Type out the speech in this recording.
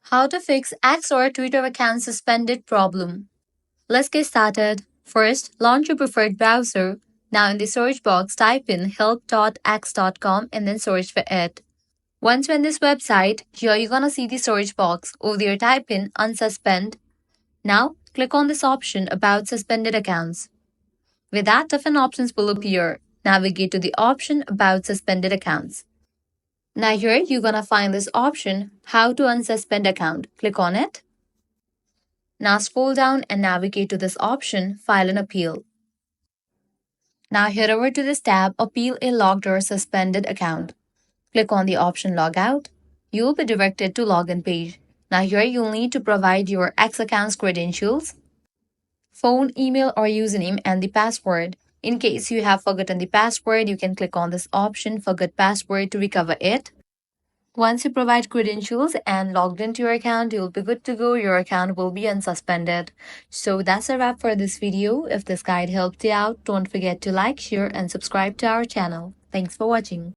How to fix X or Twitter account suspended problem. Let's get started. First, launch your preferred browser. Now in the search box, type in help.x.com and then search for it. Once you're in this website, here you're gonna see the search box. Over there, type in unsuspend. Now, click on this option about suspended accounts. With that, different options will appear. Navigate to the option about suspended accounts. Now here you're gonna find this option, how to unsuspend account. Click on it. Now scroll down and navigate to this option, file an appeal. Now head over to this tab, appeal a logged or suspended account. Click on the option log out. You will be directed to login page. Now here you'll need to provide your X account's credentials, phone, email or username and the password. In case you have forgotten the password, you can click on this option, forget password, to recover it. Once you provide credentials and logged into your account, you'll be good to go. Your account will be unsuspended. So that's a wrap for this video. If this guide helped you out, don't forget to like, share, and subscribe to our channel. Thanks for watching.